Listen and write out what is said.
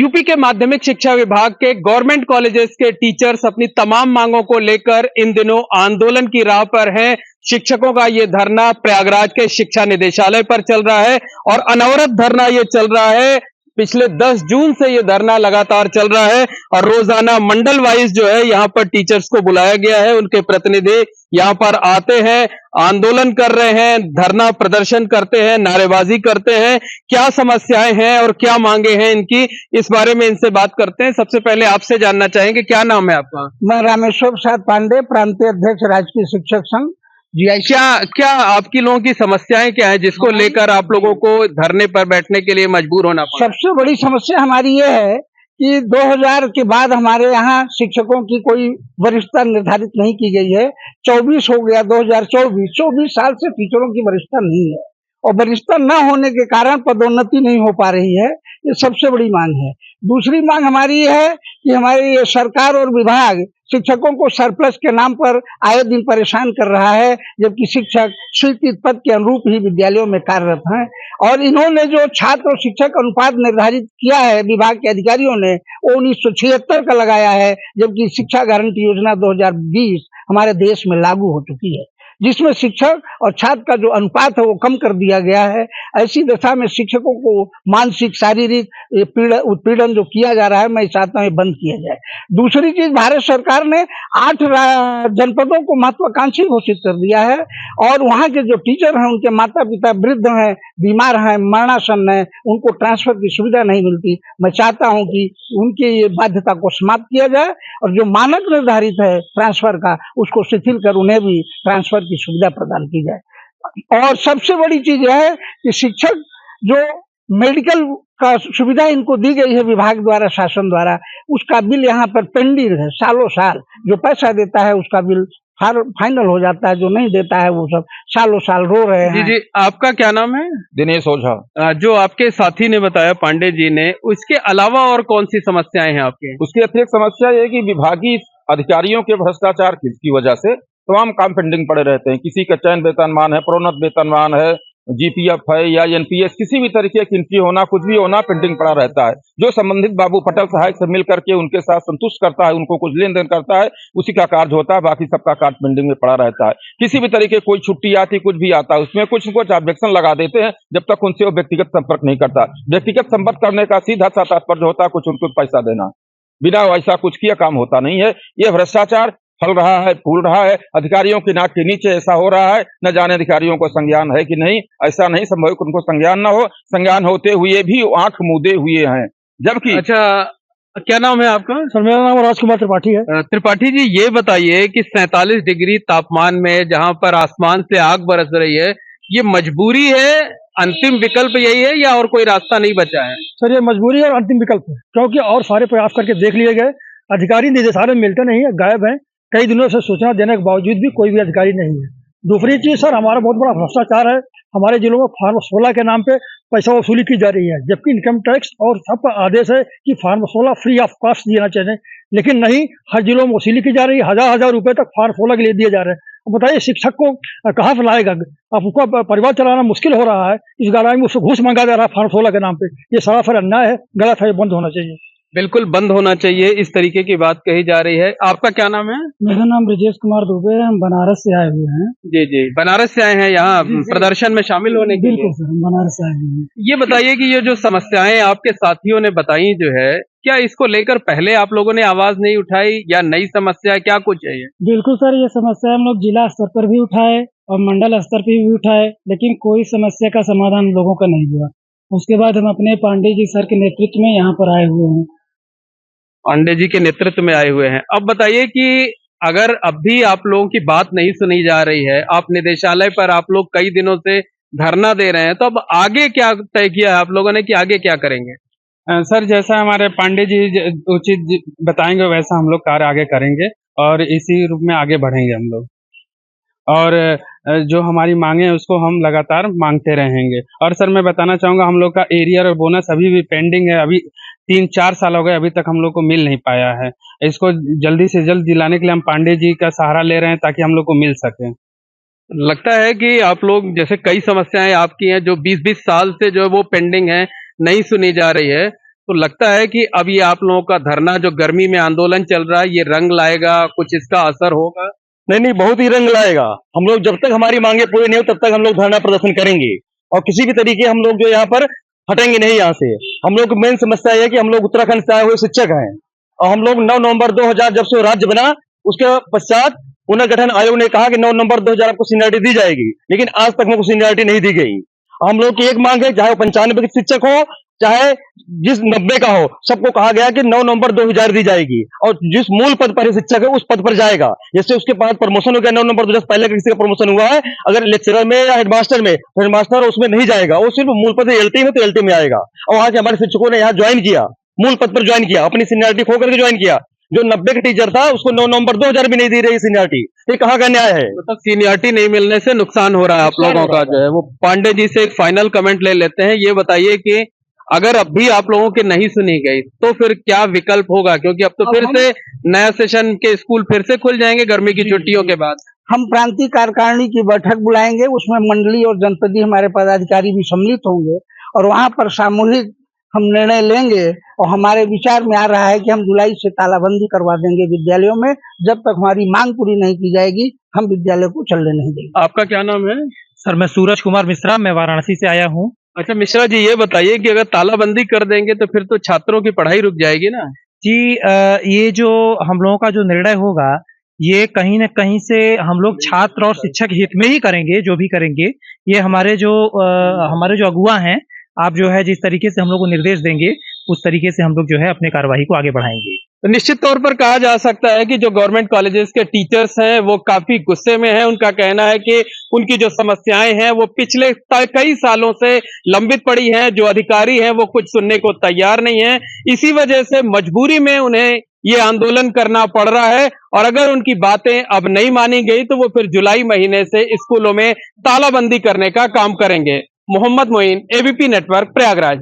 UP के माध्यमिक शिक्षा विभाग के गवर्नमेंट कॉलेजेस के टीचर्स अपनी तमाम मांगों को लेकर इन दिनों आंदोलन की राह पर हैं। शिक्षकों का ये धरना प्रयागराज के शिक्षा निदेशालय पर चल रहा है और अनवरत धरना ये चल रहा है। पिछले 10 जून से ये धरना लगातार चल रहा है और रोजाना मंडल वाइज जो है यहाँ पर टीचर्स को बुलाया गया है। उनके प्रतिनिधि यहाँ पर आते हैं, आंदोलन कर रहे हैं, धरना प्रदर्शन करते हैं, नारेबाजी करते हैं। क्या समस्याएं हैं और क्या मांगे हैं इनकी, इस बारे में इनसे बात करते हैं। सबसे पहले आपसे जानना चाहेंगे, क्या नाम है आपका? मैं रामेश्वर प्रसाद पांडे, प्रांतीय अध्यक्ष राजकीय शिक्षक संघ। क्या क्या आपकी लोगों की समस्याएं क्या है जिसको लेकर आप लोगों को धरने पर बैठने के लिए मजबूर होना पड़ा? सबसे बड़ी समस्या हमारी ये है कि 2000 के बाद हमारे यहाँ शिक्षकों की कोई वरिष्ठता निर्धारित नहीं की गई है। 24 हो गया 2024, 24 साल से टीचरों की वरिष्ठता नहीं है और वरिष्ठता न होने के कारण पदोन्नति नहीं हो पा रही है। ये सबसे बड़ी मांग है। दूसरी मांग हमारी ये है कि हमारी सरकार और विभाग शिक्षकों को सरप्लस के नाम पर आए दिन परेशान कर रहा है, जबकि शिक्षक स्वीकृत पद के अनुरूप ही विद्यालयों में कार्यरत हैं। और इन्होंने जो छात्र और शिक्षक अनुपात निर्धारित किया है विभाग के अधिकारियों ने, वो 1976 का लगाया है, जबकि शिक्षा गारंटी योजना 2020 हमारे देश में लागू हो चुकी है, जिसमें शिक्षक और छात्र का जो अनुपात है वो कम कर दिया गया है। ऐसी दशा में शिक्षकों को मानसिक शारीरिक उत्पीड़न जो किया जा रहा है, मैं चाहता हूँ बंद किया जाए। दूसरी चीज, भारत सरकार ने 8 जनपदों को महत्वाकांक्षी घोषित कर दिया है और वहाँ के जो टीचर हैं उनके माता पिता वृद्ध हैं, बीमार हैं, मरणासन्न हैं, उनको ट्रांसफर की सुविधा नहीं मिलती। मैं चाहता हूँ कि उनकी ये बाध्यता को समाप्त किया जाए और जो मानक निर्धारित है ट्रांसफर का, उसको शिथिल कर उन्हें भी ट्रांसफर की सुविधा प्रदान की जाए। और सबसे बड़ी चीज यह है कि शिक्षक जो मेडिकल का सुविधा इनको दी गई है विभाग द्वारा, शासन द्वारा, उसका बिल यहाँ पर पेंडिंग है सालों साल। जो पैसा देता है उसका बिल फाइनल हो जाता है, जो नहीं देता है वो सब सालों साल रो रहे हैं। जी, आपका क्या नाम है? दिनेश ओझा। जो आपके साथी ने बताया, पांडे जी ने, उसके अलावा और कौन सी समस्याएं हैं आपके? उसकी अतिरिक्त समस्या ये कि विभागीय अधिकारियों के भ्रष्टाचार की वजह से तमाम काम पेंडिंग पड़े रहते हैं। किसी का चयन वेतनमान है, प्रोन्नत वेतनमान है, जीपीएफ है या एनपीएस, किसी भी तरीके की एंट्री होना, कुछ भी होना, पेंडिंग पड़ा रहता है। जो संबंधित बाबू पटल सहायक से मिल करके उनके साथ संतुष्ट करता है, उनको कुछ लेन देन करता है, उसी का कार्य होता है, बाकी सबका कार्य पेंडिंग में पड़ा रहता है। किसी भी तरीके कोई छुट्टी आती, कुछ भी आता है, उसमें कुछ न कुछ ऑब्जेक्शन लगा देते हैं, जब तक उनसे वो व्यक्तिगत संपर्क नहीं करता। व्यक्तिगत संपर्क करने का सीधा सा तात्पर्य होता है कुछ उनको पैसा देना, बिना वैसा कुछ किया काम होता नहीं है। ये भ्रष्टाचार फल रहा है, फूल रहा है। अधिकारियों की नाक के नीचे ऐसा हो रहा है, न जाने अधिकारियों को संज्ञान है कि नहीं। ऐसा नहीं संभव कि उनको संज्ञान न हो, संज्ञान होते हुए भी आंख मूंदे हुए हैं। जबकि अच्छा, क्या नाम है आपका? सर, मेरा नाम राजकुमार त्रिपाठी है। त्रिपाठी जी, ये बताइए कि 47 डिग्री तापमान में जहां पर आसमान से आग बरस रही है, ये मजबूरी है, अंतिम विकल्प यही है या और कोई रास्ता नहीं बचा है? सर, ये मजबूरी और अंतिम विकल्प है, क्योंकि और सारे प्रयास करके देख लिए गए, अधिकारी निदेशालय मिलते नहीं है, गायब है। कई दिनों से सूचना देने के बावजूद भी कोई भी अधिकारी नहीं है। दूसरी चीज सर, हमारा बहुत बड़ा भ्रष्टाचार है। हमारे जिलों में फार्म 16 के नाम पे पैसा वसूली की जा रही है, जबकि इनकम टैक्स और सबका आदेश है कि फार्म 16 फ्री ऑफ कॉस्ट देना चाहिए, लेकिन नहीं, हर जिलों में वसूली की जा रही है। हजार रुपए तक फार्म 16 के लिए दिए जा रहे हैं। अब बताइए शिक्षक को कहाँ से लाएगा? अब उसका परिवार चलाना मुश्किल हो रहा है, इस गाड़ी में उसको घूस मंगा दे रहा है फार्म 16 के नाम पे। ये सरासर अन्याय है, गलत है, ये बंद होना चाहिए। बिल्कुल बंद होना चाहिए, इस तरीके की बात कही जा रही है। आपका क्या नाम है? मेरा नाम ब्रजेश कुमार दुबे है, हम बनारस से आए हुए हैं। जी, बनारस से आए हैं यहाँ प्रदर्शन में शामिल होने के लिए? बिल्कुल सर, हम बनारस से आए हुए हैं। ये बताइए कि ये जो समस्याएं आपके साथियों ने बताई जो है, क्या इसको लेकर पहले आप लोगों ने आवाज नहीं उठाई या नई समस्या, क्या कुछ है ये? बिल्कुल सर, ये समस्या हम लोग जिला स्तर पर भी उठाए और मंडल स्तर पर भी उठाए, लेकिन कोई समस्या का समाधान लोगों का नहीं हुआ। उसके बाद हम अपने पांडे जी सर के नेतृत्व में यहाँ पर आए हुए हैं। पांडे जी के नेतृत्व में आए हुए हैं। अब बताइए कि अगर अब भी आप लोगों की बात नहीं सुनी जा रही है, आप निदेशालय पर आप लोग कई दिनों से धरना दे रहे हैं, तो अब आगे क्या तय किया है आप लोगों ने कि आगे क्या करेंगे? सर, जैसा हमारे पांडे जी उचित बताएंगे वैसा हम लोग कार्य आगे करेंगे और इसी रूप में आगे बढ़ेंगे हम लोग। और जो हमारी मांगे हैं उसको हम लगातार मांगते रहेंगे। और सर, मैं बताना चाहूँगा, हम लोग का एरियर और बोनस अभी भी पेंडिंग है। अभी 3-4 साल हो गए, अभी तक हम लोग को मिल नहीं पाया है। इसको जल्दी से जल्द दिलाने के लिए हम पांडे जी का सहारा ले रहे हैं ताकि हम लोग को मिल सके। लगता है कि आप लोग, जैसे कई समस्याएं आपकी हैं जो 20-20 साल से जो है वो पेंडिंग है, नहीं सुनी जा रही है, तो लगता है कि अब ये आप लोगों का धरना जो गर्मी में आंदोलन चल रहा है ये रंग लाएगा, कुछ इसका असर होगा? नहीं नहीं, बहुत ही रंग लाएगा। हम लोग जब तक हमारी मांगे पूरी नहीं हो तब तक हम लोग धरना प्रदर्शन करेंगे और किसी भी तरीके हम लोग जो यहाँ पर हटेंगे नहीं यहाँ से। हम लोग मेन समस्या यह है कि हम लोग उत्तराखंड से आए हुए शिक्षक हैं और हम लोग 9 नवंबर 2000 जब से राज्य बना उसके पश्चात पुनर्गठन आयोग ने कहा कि 9 नवंबर 2000 आपको सीनियरिटी दी जाएगी, लेकिन आज तक हमको सीनियरिटी नहीं दी गई। हम लोग की एक मांग है, चाहे वो 95 के शिक्षक हो चाहे जिस 90 का हो, सबको कहा गया कि 9 नवंबर 2000 दी जाएगी और जिस मूल पद पर शिक्षक है उस पद पर जाएगा। जैसे उसके बाद प्रमोशन हो गया 9 नवंबर 2000 पहले किसी का प्रमोशन हुआ है, अगर लेक्चरर में या हेडमास्टर में, हेडमास्टर उसमें नहीं जाएगा, वो सिर्फ मूल पद एलटी में तो एलटी में आएगा। और आज हमारे शिक्षकों ने यहाँ ज्वाइन किया, मूल पद पर ज्वाइन किया, अपनी सीनियरिटी खो करके ज्वाइन किया। जो 90 का टीचर था उसको 9 नवंबर 2000 भी नहीं दी रही सीनियरिटी, ये कहाँ का न्याय है? मतलब सीनियरिटी नहीं मिलने से नुकसान हो रहा है आप लोगों का जो है वो। पांडे जी से एक फाइनल कमेंट ले लेते हैं, ये बताइए कि अगर अब भी आप लोगों की नहीं सुनी गई तो फिर क्या विकल्प होगा, क्योंकि अब तो फिर से नया सेशन के स्कूल फिर से खुल जाएंगे गर्मी की छुट्टियों के बाद। हम प्रांतीय कार्यकारिणी की बैठक बुलाएंगे, उसमें मंडली और जनपदीय हमारे पदाधिकारी भी सम्मिलित होंगे और वहां पर सामूहिक हम निर्णय लेंगे। और हमारे विचार में आ रहा है कि हम जुलाई से तालाबंदी करवा देंगे विद्यालयों में, जब तक हमारी मांग पूरी नहीं की जाएगी हम विद्यालय को चलने नहीं देंगे। आपका क्या नाम है? सर मैं सूरज कुमार मिश्रा, मैं वाराणसी से आया हूँ। अच्छा मिश्रा जी, ये बताइए कि अगर तालाबंदी कर देंगे तो फिर तो छात्रों की पढ़ाई रुक जाएगी ना? जी ये जो हम लोगों का जो निर्णय होगा ये कहीं न कहीं से हम लोग छात्र और शिक्षक हित में ही करेंगे, जो भी करेंगे। ये हमारे जो अगुआ हैं, आप जो है जिस तरीके से हम लोग को निर्देश देंगे उस तरीके से हम लोग जो है अपने कार्यवाही को आगे बढ़ाएंगे। तो निश्चित तौर पर कहा जा सकता है कि जो गवर्नमेंट कॉलेजेस के टीचर्स हैं वो काफी गुस्से में हैं। उनका कहना है कि उनकी जो समस्याएं हैं वो पिछले कई सालों से लंबित पड़ी हैं, जो अधिकारी हैं वो कुछ सुनने को तैयार नहीं है। इसी वजह से मजबूरी में उन्हें ये आंदोलन करना पड़ रहा है और अगर उनकी बातें अब नहीं मानी गई तो वो फिर जुलाई महीने से स्कूलों में तालाबंदी करने का काम करेंगे। Mohammad Moin, ABP network, Prayagraj.